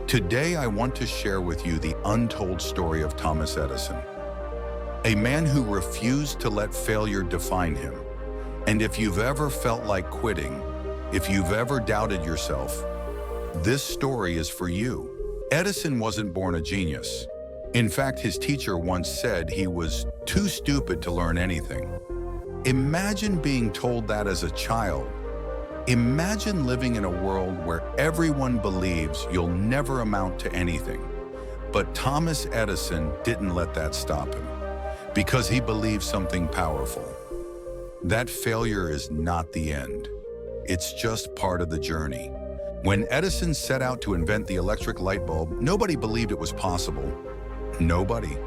Today, I want to share with you the untold story of Thomas Edison, a man who refused to let failure define him. And if you've ever felt like quitting, if you've ever doubted yourself, this story is for you. Edison wasn't born a genius. In fact, his teacher once said he was too stupid to learn anything. Imagine being told that as a child. Imagine living in a world where everyone believes you'll never amount to anything. But Thomas Edison didn't let that stop him, because he believed something powerful. That failure is not the end. It's just part of the journey. When Edison set out to invent the electric light bulb, nobody believed it was possible. Nobody.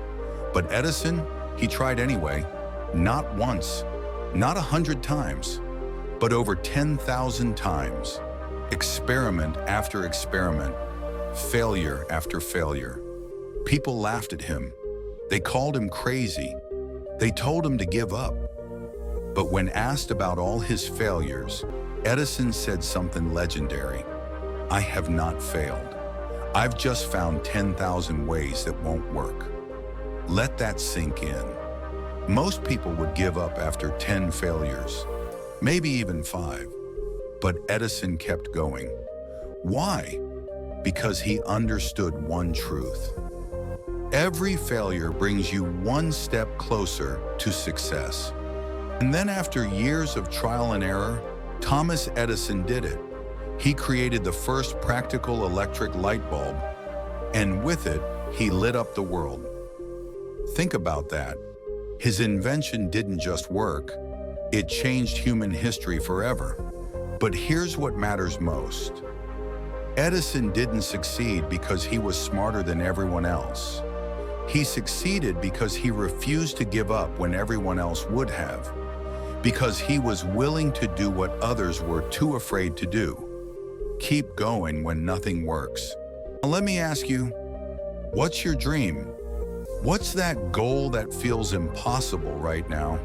But Edison, he tried anyway. Not once, not 100 times, but over 10,000 times. Experiment after experiment, failure after failure. People laughed at him. They called him crazy. They told him to give up. But when asked about all his failures, Edison said something legendary. "I have not failed. I've just found 10,000 ways that won't work." Let that sink in. Most people would give up after 10 failures, maybe even 5. But Edison kept going. Why? Because he understood one truth. Every failure brings you one step closer to success. And then after years of trial and error, Thomas Edison did it. He created the first practical electric light bulb, and with it, he lit up the world. Think about that. His invention didn't just work, it changed human history forever. But here's what matters most. Edison didn't succeed because he was smarter than everyone else. He succeeded because he refused to give up when everyone else would have, because he was willing to do what others were too afraid to do. Keep going when nothing works. Now let me ask you, what's your dream? What's that goal that feels impossible right now?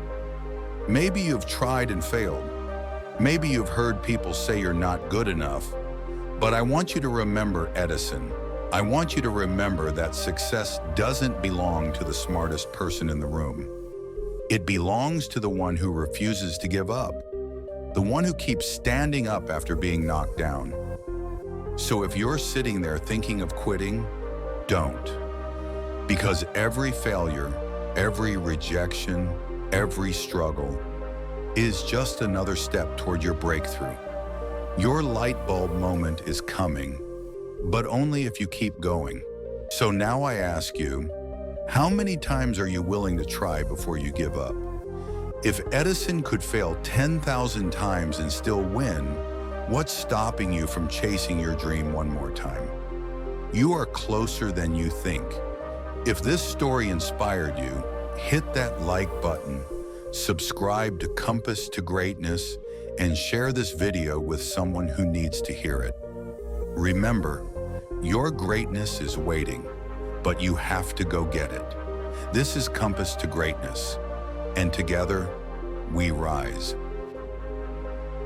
Maybe you've tried and failed. Maybe you've heard people say you're not good enough. But I want you to remember Edison. I want you to remember that success doesn't belong to the smartest person in the room. It belongs to the one who refuses to give up, the one who keeps standing up after being knocked down. So if you're sitting there thinking of quitting, don't. Because every failure, every rejection, every struggle is just another step toward your breakthrough. Your light bulb moment is coming, but only if you keep going. So now I ask you, how many times are you willing to try before you give up? If Edison could fail 10,000 times and still win, what's stopping you from chasing your dream one more time? You are closer than you think. If this story inspired you, hit that like button, subscribe to Compass to Greatness, and share this video with someone who needs to hear it. Remember, your greatness is waiting, but you have to go get it. This is Compass to Greatness, and together, we rise.